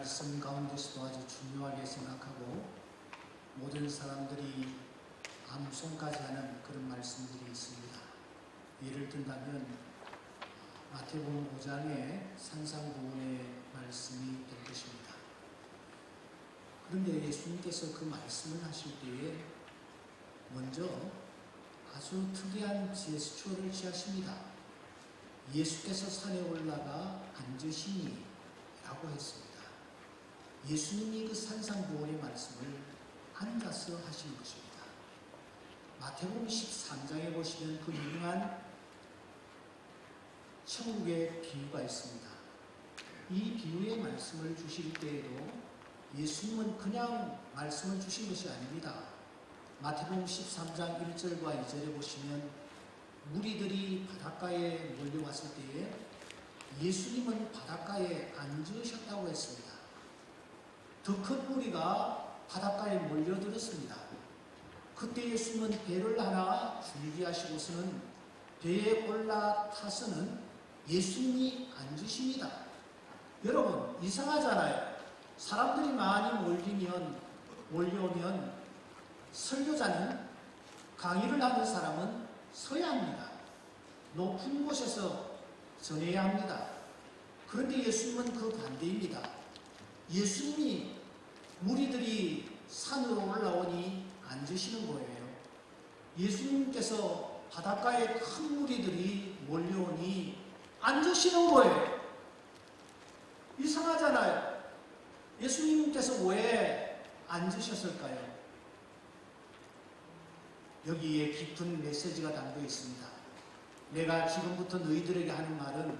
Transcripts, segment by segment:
말씀 가운데서도 아주 중요하게 생각하고 모든 사람들이 암송까지 하는 그런 말씀들이 있습니다. 예를 든다면 마태복음 5장의 산상보훈의 말씀이 될 것입니다. 그런데 예수님께서 그 말씀을 하실 때에 먼저 아주 특이한 제스처를 취하십니다. 예수께서 산에 올라가 앉으시니 라고 했습니다. 예수님이 그 산상보훈의 말씀을 앉아서 하신 것입니다. 마태복음 13장에 보시면 그 유명한 천국의 비유가 있습니다. 이 비유의 말씀을 주실 때에도 예수님은 그냥 말씀을 주신 것이 아닙니다. 마태복음 13장 1절과 2절에 보시면 무리들이 바닷가에 몰려왔을 때에 예수님은 바닷가에 앉으셨다고 했습니다. 더 큰 무리가 바닷가에 몰려들었습니다. 그때 예수님은 배를 하나 줄기하시고서는 배에 올라타서는 예수님이 앉으십니다. 여러분 이상하잖아요. 사람들이 많이 몰려오면 설교자는, 강의를 하는 사람은 서야 합니다. 높은 곳에서 전해야 합니다. 그런데 예수님은 그 반대입니다. 예수님이 무리들이 산으로 올라오니 앉으시는 거예요. 예수님께서 바닷가에 큰 무리들이 몰려오니 앉으시는 거예요. 이상하잖아요. 예수님께서 왜 앉으셨을까요? 여기에 깊은 메시지가 담겨 있습니다. 내가 지금부터 너희들에게 하는 말은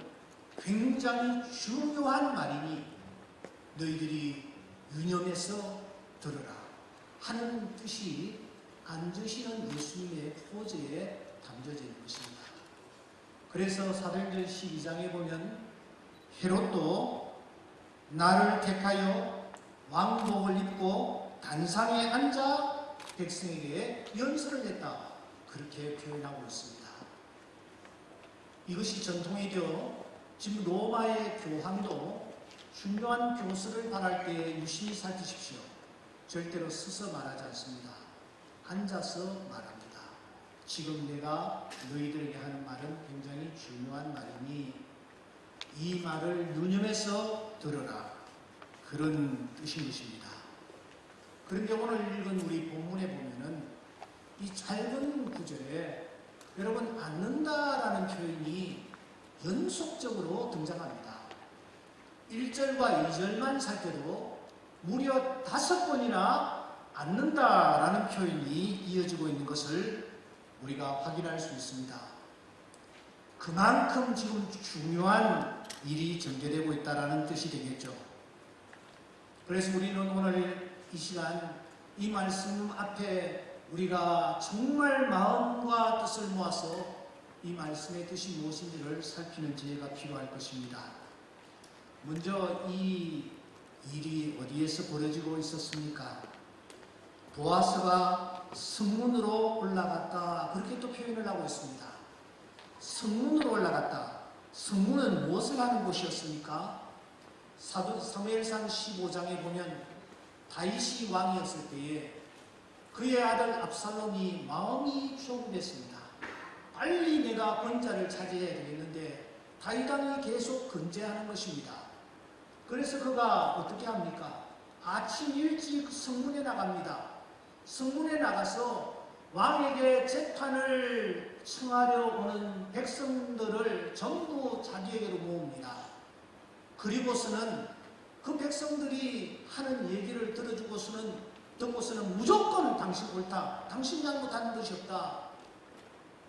굉장히 중요한 말이니 너희들이 유념해서 들으라 하는 뜻이 앉으시는 예수님의 포즈에 담겨져 있는 것입니다. 그래서 사도행전 12장에 보면 헤롯도 나를 택하여 왕복을 입고 단상에 앉아 백성에게 연설을 했다, 그렇게 표현하고 있습니다. 이것이 전통이죠. 지금 로마의 교황도 중요한 교수를 발할 때 유심히 살피십시오. 절대로 서서 말하지 않습니다. 앉아서 말합니다. 지금 내가 너희들에게 하는 말은 굉장히 중요한 말이니 이 말을 유념해서 들어라, 그런 뜻인 것입니다. 그런데 오늘 읽은 우리 본문에 보면은 이 짧은 구절에 여러분 앉는다라는 표현이 연속적으로 등장합니다. 1절과 2절만 살펴도 무려 5번이나 앉는다라는 표현이 이어지고 있는 것을 우리가 확인할 수 있습니다. 그만큼 지금 중요한 일이 전개되고 있다는 뜻이 되겠죠. 그래서 우리는 오늘 이 시간 이 말씀 앞에 우리가 정말 마음과 뜻을 모아서 이 말씀의 뜻이 무엇인지를 살피는 지혜가 필요할 것입니다. 먼저 이 일이 어디에서 벌어지고 있었습니까? 보아스가 성문으로 올라갔다, 그렇게 또 표현을 하고 있습니다. 성문으로 올라갔다. 성문은 무엇을 하는 곳이었습니까? 사무엘상 15장에 보면 다윗이 왕이었을 때에 그의 아들 압살롬이 마음이 조급했습니다. 빨리 내가 권자를 차지해야 되겠는데 다윗 왕이 계속 건재하는 것입니다. 그래서 그가 어떻게 합니까? 아침 일찍 성문에 나갑니다. 성문에 나가서 왕에게 재판을 청하려 오는 백성들을 전부 자기에게로 모읍니다. 그리고서는 그 백성들이 하는 얘기를 듣고서는 무조건 당신 옳다, 당신 잘못하는 것이 없다,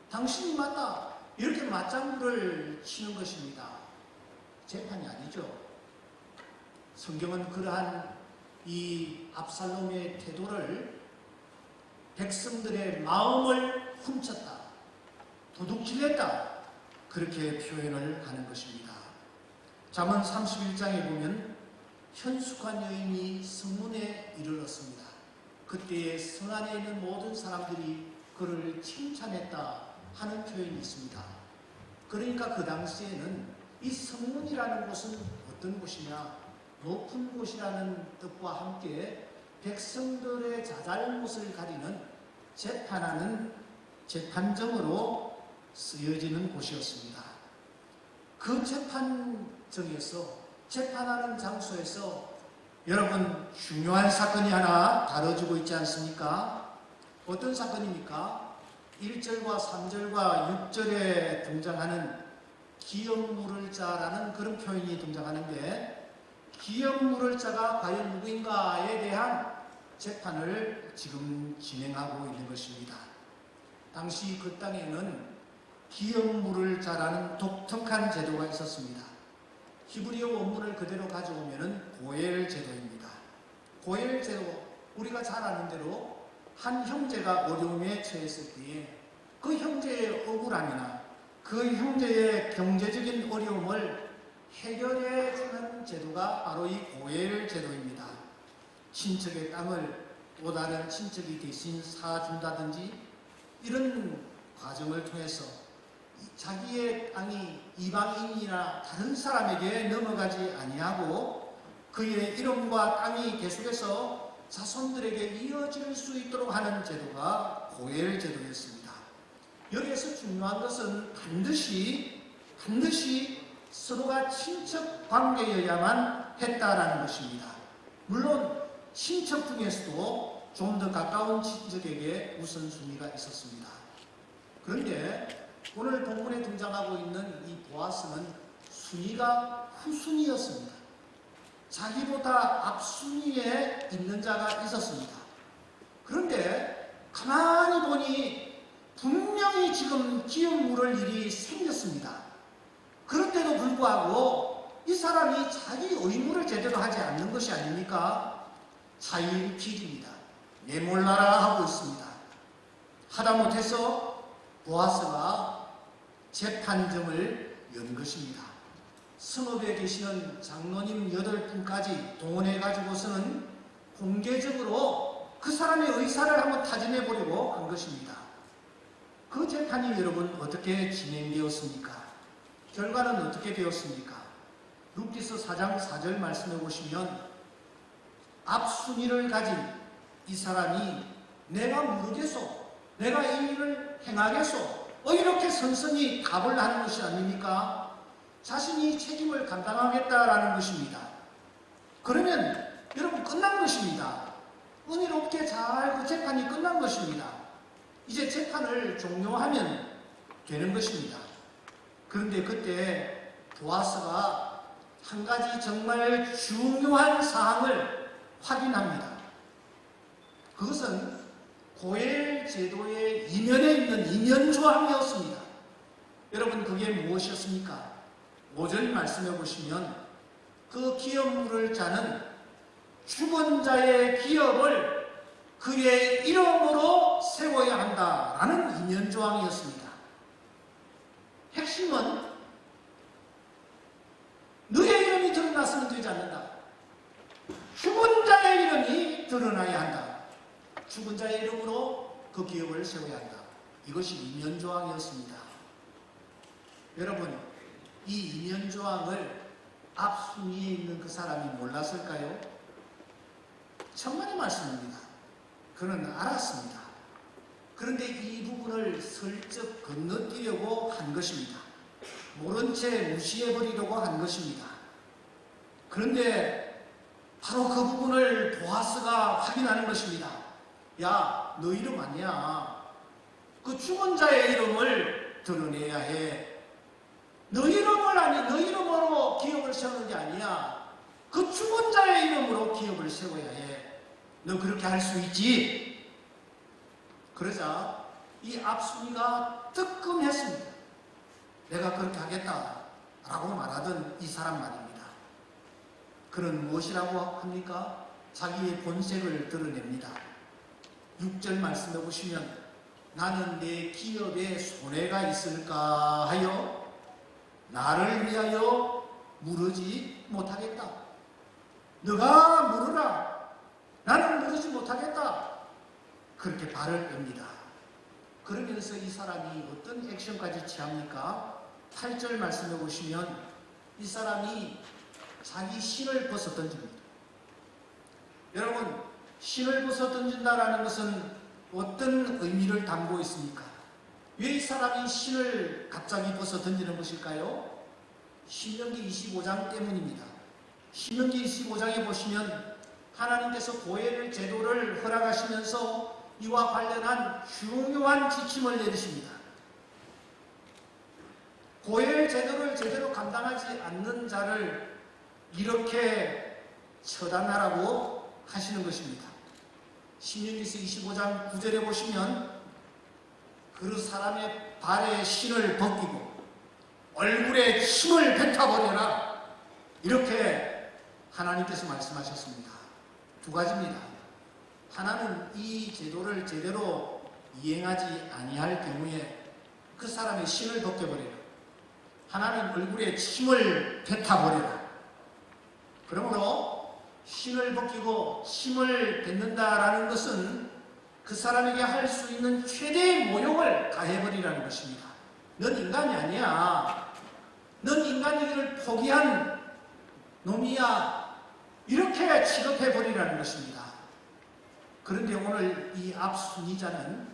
당신이 맞다, 이렇게 맞장구를 치는 것입니다. 재판이 아니죠. 성경은 그러한 이 압살롬의 태도를 백성들의 마음을 훔쳤다, 도둑질했다, 그렇게 표현을 하는 것입니다. 잠언 31장에 보면 현숙한 여인이 성문에 이르렀습니다. 그때에 성 안에 있는 모든 사람들이 그를 칭찬했다 하는 표현이 있습니다. 그러니까 그 당시에는 이 성문이라는 곳은 어떤 곳이냐? 높은 곳이라는 뜻과 함께 백성들의 자잘못을 가리는 재판하는 재판정으로 쓰여지는 곳이었습니다. 그 재판정에서, 재판하는 장소에서 여러분 중요한 사건이 하나 다뤄지고 있지 않습니까? 어떤 사건입니까? 1절과 3절과 6절에 등장하는 기업 물을 자라는 그런 표현이 등장하는데, 기업 물을 자가 과연 누구인가에 대한 재판을 지금 진행하고 있는 것입니다. 당시 그 땅에는 기업 물을 자라는 독특한 제도가 있었습니다. 히브리어 원문을 그대로 가져오면 고엘 제도입니다. 고엘 제도, 우리가 잘 아는 대로 한 형제가 어려움에 처했을 때에 그 형제의 억울함이나 그 형제의 경제적인 어려움을 해결해 주는 제도가 바로 이 고엘 제도입니다. 친척의 땅을 또 다른 친척이 대신 사준다든지 이런 과정을 통해서 자기의 땅이 이방인이나 다른 사람에게 넘어가지 아니하고 그의 이름과 땅이 계속해서 자손들에게 이어질 수 있도록 하는 제도가 고엘 제도였습니다. 여기에서 중요한 것은 반드시 서로가 친척 관계여야만 했다라는 것입니다. 물론 친척 중에서도 좀 더 가까운 친척에게 우선순위가 있었습니다. 그런데 오늘 본문에 등장하고 있는 이 보아스는 순위가 후순위였습니다. 자기보다 앞순위에 있는 자가 있었습니다. 그런데 가만히 보니 분명히 지금 기업 물을 일이 생겼습니다. 그런데도 불구하고 이 사람이 자기 의무를 제대로 하지 않는 것이 아닙니까? 자일피입니다. 내몰라라 하고 있습니다. 하다못해서 보아스가 재판정을 연 것입니다. 성읍에 계시는 장로님 8분까지 동원해 가지고서는 공개적으로 그 사람의 의사를 한번 타진해 보려고 한 것입니다. 그 재판이 여러분 어떻게 진행되었습니까? 결과는 어떻게 되었습니까? 룻기서 4장 4절 말씀해 보시면 앞순위를 가진 이 사람이 내가 모르겠소, 내가 이 일을 행하겠소, 이렇게 선선히 답을 하는 것이 아닙니까? 자신이 책임을 감당하겠다라는 것입니다. 그러면 여러분 끝난 것입니다. 은혜롭게 잘 그 재판이 끝난 것입니다. 이제 재판을 종료하면 되는 것입니다. 그런데 그때 보아스가 한 가지 정말 중요한 사항을 확인합니다. 그것은 고엘 제도의 이면에 있는 이면조항이었습니다. 여러분 그게 무엇이었습니까? 5절 말씀해 보시면 그 기업 물을 자는 죽은 자의 기업을 그의 이름으로 세워야 한다라는 이면조항이었습니다. 핵심은 너의 이름이 드러나서는 되지 않는다. 죽은 자의 이름이 드러나야 한다. 죽은 자의 이름으로 그 기업을 세워야 한다. 이것이 이면조항이었습니다. 여러분, 이 이면조항을 앞순위에 있는 그 사람이 몰랐을까요? 천만의 말씀입니다. 그는 알았습니다. 그런데 이 부분을 슬쩍 건너뛰려고 한 것입니다. 모른 채 무시해버리려고 한 것입니다. 그런데 바로 그 부분을 보아스가 확인하는 것입니다. 야, 너 이름 아니야. 그 죽은 자의 이름을 드러내야 해. 너 이름으로 기업을 세우는 게 아니야. 그 죽은 자의 이름으로 기업을 세워야 해. 너 그렇게 할 수 있지? 그러자 이 앞순위가 뜨끔했습니다. 내가 그렇게 하겠다 라고 말하던 이 사람 말입니다. 그는 무엇이라고 합니까? 자기의 본색을 드러냅니다. 6절 말씀해 보시면 나는 내 기업에 손해가 있을까 하여 나를 위하여 물으지 못하겠다. 너가 물으라. 나는 물으지 못하겠다. 그렇게 발을 뺍니다. 그러면서 이 사람이 어떤 액션까지 취합니까? 8절 말씀해 보시면 이 사람이 자기 신을 벗어 던집니다. 여러분, 신을 벗어 던진다라는 것은 어떤 의미를 담고 있습니까? 왜 이 사람이 신을 갑자기 벗어 던지는 것일까요? 신명기 25장 때문입니다. 신명기 25장에 보시면 하나님께서 고엘 제도를 허락하시면서 이와 관련한 중요한 지침을 내리십니다. 고엘 제도를 제대로 감당하지 않는 자를 이렇게 처단하라고 하시는 것입니다. 신명기서 25장 9절에 보시면 그 사람의 발에 신을 벗기고 얼굴에 침을 뱉어버려라, 이렇게 하나님께서 말씀하셨습니다. 두 가지입니다. 하나는 이 제도를 제대로 이행하지 아니할 경우에 그 사람의 신을 벗겨버려라. 하나는 얼굴에 침을 뱉어버려라. 그러므로 신을 벗기고 침을 뱉는다라는 것은 그 사람에게 할 수 있는 최대의 모욕을 가해버리라는 것입니다. 넌 인간이 아니야. 넌 인간이기를 포기한 놈이야. 이렇게 취급해버리라는 것입니다. 그런데 오늘 이 앞순위자는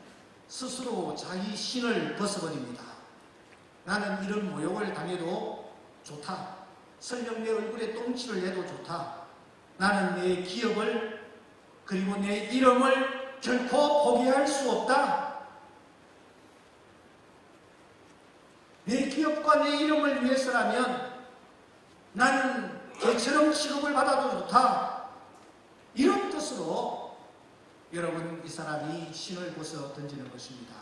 스스로 자기 신을 벗어버립니다. 나는 이런 모욕을 당해도 좋다. 설령 내 얼굴에 똥칠을 내도 좋다. 나는 내 기업을 그리고 내 이름을 결코 포기할 수 없다. 내 기업과 내 이름을 위해서라면 나는 개처럼 취급을 받아도 좋다. 이런 뜻으로 여러분, 이 사람이 신을 벗어 던지는 것입니다.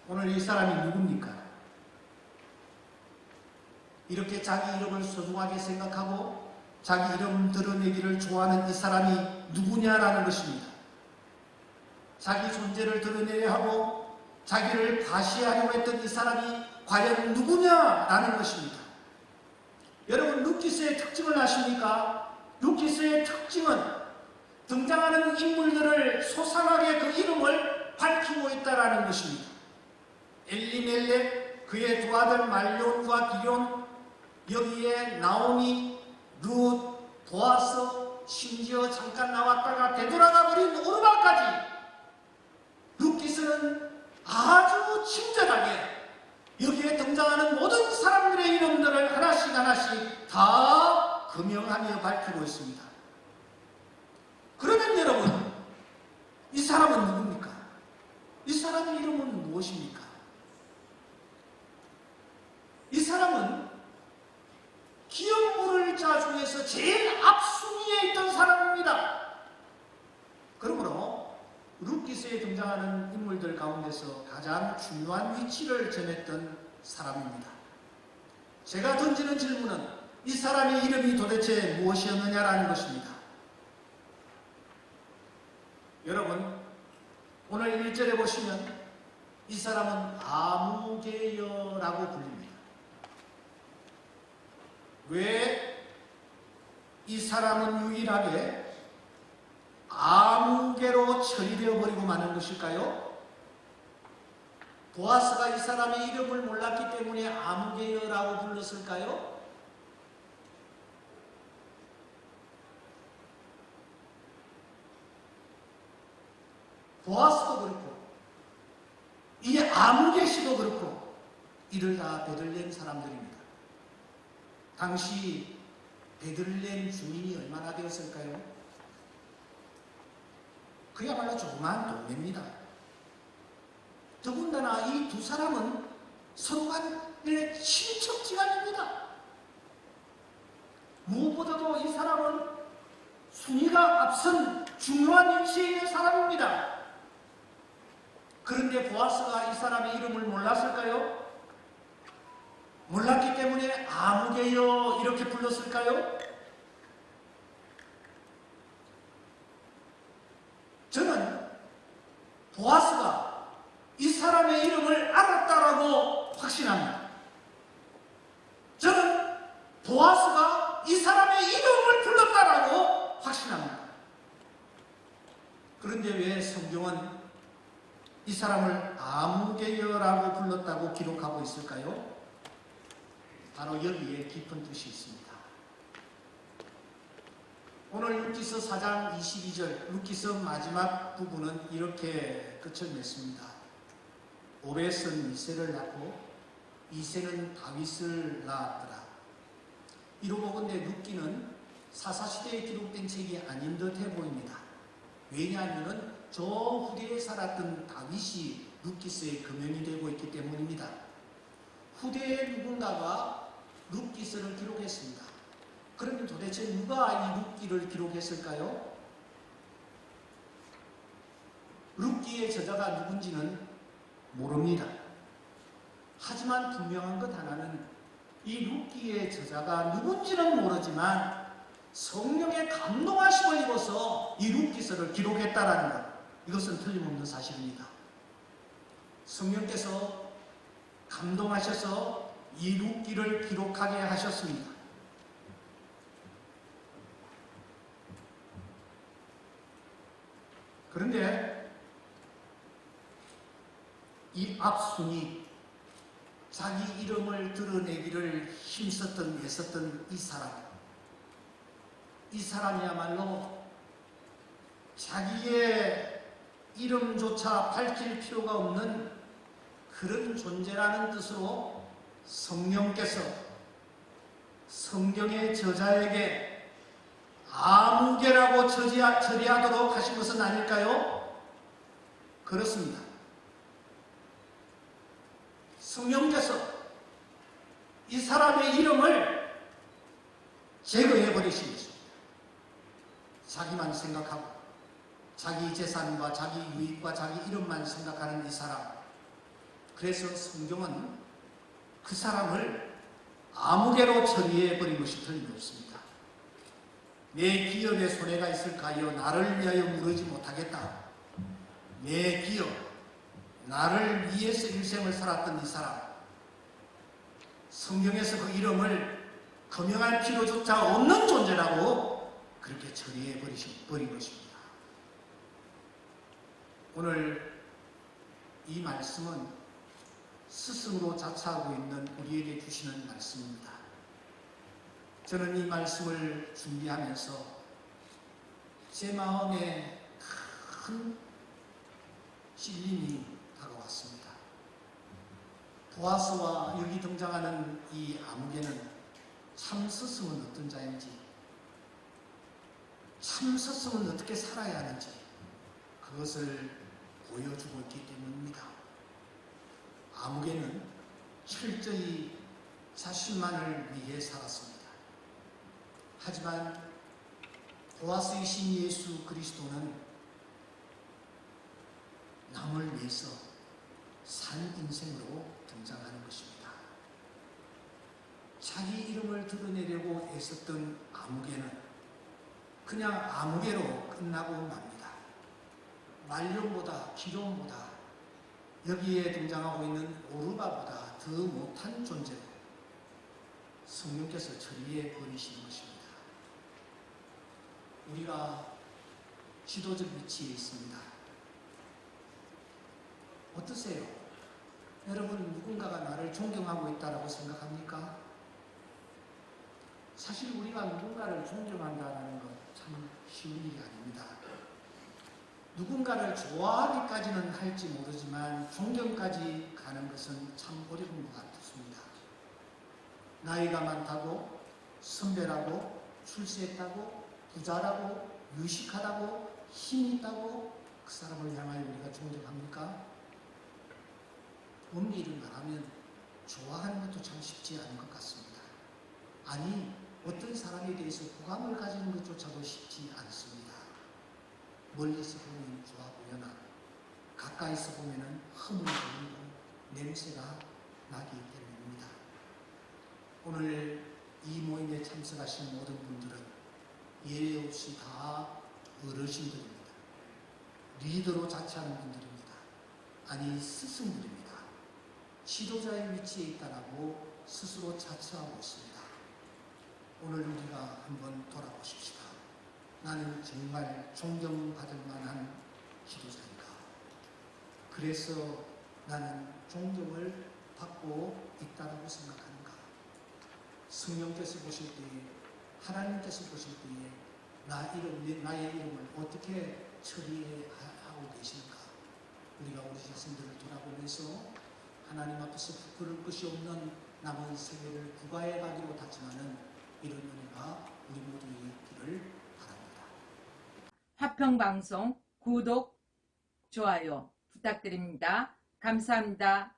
오늘 이 사람이 누굽니까? 이렇게 자기 이름을 소중하게 생각하고 자기 이름 드러내기를 좋아하는 이 사람이 누구냐라는 것입니다. 자기 존재를 드러내려 하고 자기를 과시하려고 했던 이 사람이 과연 누구냐라는 것입니다. 여러분, 루키스의 특징을 아십니까? 루키스의 특징은 등장하는 인물들을 소상하게 그 이름을 밝히고 있다라는 것입니다. 엘리멜렉, 그의 두 아들 말론과 기럨, 여기에 나오미, 룻, 보아스, 심지어 잠깐 나왔다가 되돌아가 버린 오르바까지 루키스는 아주 친절하게 여기에 등장하는 모든 사람들의 이름들을 하나씩 하나씩 다 금명하며 밝히고 있습니다. 그러면 여러분, 이 사람은 누굽니까? 이 사람의 이름은 무엇입니까? 이 사람은 기업물자 중에서 제일 앞순위에 있던 사람입니다. 그러므로 루키스에 등장하는 인물들 가운데서 가장 중요한 위치를 점했던 사람입니다. 제가 던지는 질문은 이 사람의 이름이 도대체 무엇이었느냐라는 것입니다. 여러분, 오늘 1절에 보시면 이 사람은 아무개여라고 불립니다. 왜 이 사람은 유일하게 아무개로 처리되어 버리고 마는 것일까요? 보아스가 이 사람의 이름을 몰랐기 때문에 아무개여라고 불렀을까요? 보아스도 그렇고 이 아무개 씨도 그렇고 이들 다 베들레헴 사람들입니다. 당시 베들레헴 주민이 얼마나 되었을까요? 그야말로 조그마한 동네입니다. 더군다나 이 두 사람은 서로 간의 친척지간입니다. 무엇보다도 이 사람은 순위가 앞선 중요한 위치에 있는 사람입니다. 그런데 보아스가 이 사람의 이름을 몰랐을까요? 몰랐기 때문에 아무개여 이렇게 불렀을까요? 저는 보아스가 이 사람의 이름을 알았다라고 확신합니다. 저는 보아스가 이 사람의 이름을 불렀다라고 확신합니다. 그런데 왜 성경은 이 사람을 아무개여라고 불렀다고 기록하고 있을까요? 바로 여기에 깊은 뜻이 있습니다. 오늘 룻기서 4장 22절 룻기서 마지막 부분은 이렇게 끝을 맺습니다. 오벳은 이새를 낳고 이새는 다윗을 낳았더라. 이로 보건대 룻기는 사사시대에 기록된 책이 아닌 듯해 보입니다. 왜냐하면 저 후대에 살았던 다윗이 룻기서의 금연이 되고 있기 때문입니다. 후대의 누군가가 룻기서를 기록했습니다. 그러면 도대체 누가 이 룻기를 기록했을까요? 룻기의 저자가 누군지는 모릅니다. 하지만 분명한 것 하나는 이 룻기의 저자가 누군지는 모르지만 성령의 감동하심을 입어서 이 룻기서를 기록했다라는 것, 이것은 틀림없는 사실입니다. 성령께서 감동하셔서 이 룻기를 기록하게 하셨습니다. 그런데 이 앞순이 자기 이름을 드러내기를 힘썼던 애썼던 이 사람이야말로 자기의 이름조차 밝힐 필요가 없는 그런 존재라는 뜻으로 성령께서 성경의 저자에게 아무개라고 처리하도록 하신 것은 아닐까요? 그렇습니다. 성령께서 이 사람의 이름을 제거해 버리신 것입니다. 자기만 생각하고 자기 재산과 자기 유익과 자기 이름만 생각하는 이 사람. 그래서 성경은 그 사람을 아무개로 처리해 버린 것이 틀림없습니다. 내 기업에 손해가 있을까요? 나를 위하여 무르지 못하겠다. 내 기업, 나를 위해서 일생을 살았던 이 사람, 성경에서 그 이름을 거명할 필요조차 없는 존재라고 그렇게 처리해 버린 것입니다. 오늘 이 말씀은 스승으로 자처하고 있는 우리에게 주시는 말씀입니다. 저는 이 말씀을 준비하면서 제 마음에 큰 찔림이 다가왔습니다. 보아스와 여기 등장하는 이 아무개는 참 스승은 어떤 자인지, 참 스승은 어떻게 살아야 하는지 그것을 보여주고 있기 때문입니다. 아무개는 철저히 자신만을 위해 살았습니다. 하지만 보아스이신 예수 그리스도는 남을 위해서 산 인생으로 등장하는 것입니다. 자기 이름을 드러내려고 애썼던 아무개는 그냥 아무개로 끝나고 맙니다. 말년보다 기론보다 여기에 등장하고 있는 오르바보다 더 못한 존재로 성령께서 처리해 버리시는 것입니다. 우리가 지도적 위치에 있습니다. 어떠세요? 여러분, 누군가가 나를 존경하고 있다고 생각합니까? 사실 우리가 누군가를 존경한다는 것 참 쉬운 일이 아닙니다. 누군가를 좋아하기까지는 할지 모르지만 존경까지 가는 것은 참 어려운 것 같습니다. 나이가 많다고, 선배라고, 출세했다고, 부자라고, 유식하다고, 힘이 있다고 그 사람을 향하여 우리가 존경합니까? 엄밀히 말하면 좋아하는 것도 참 쉽지 않은 것 같습니다. 아니, 어떤 사람에 대해서 호감을 가지는 것조차도 쉽지 않습니다. 멀리서 보면 좋아 보여나 가까이서 보면 허물거리고 냄새가 나기 때문입니다. 오늘 이 모임에 참석하신 모든 분들은 예외 없이 다 어르신들입니다. 리더로 자처하는 분들입니다. 아니, 스승들입니다. 지도자의 위치에 있다라고 스스로 자처하고 있습니다. 오늘 우리가 한번 돌아보십시다. 나는 정말 존경받을 만한 지도자인가? 그래서 나는 존경을 받고 있다라고 생각하는가? 성령께서 보실 때에, 하나님께서 보실 때에 나의 이름을 어떻게 처리하고 계신가? 우리가 우리 자신들을 돌아보면서 하나님 앞에서 부끄러울 것이 없는 남은 세계를 부과해 가기로 다짐하는 이런 은혜가 우리 모두에 있기를 바랍니다. 화평방송 구독, 좋아요 부탁드립니다. 감사합니다.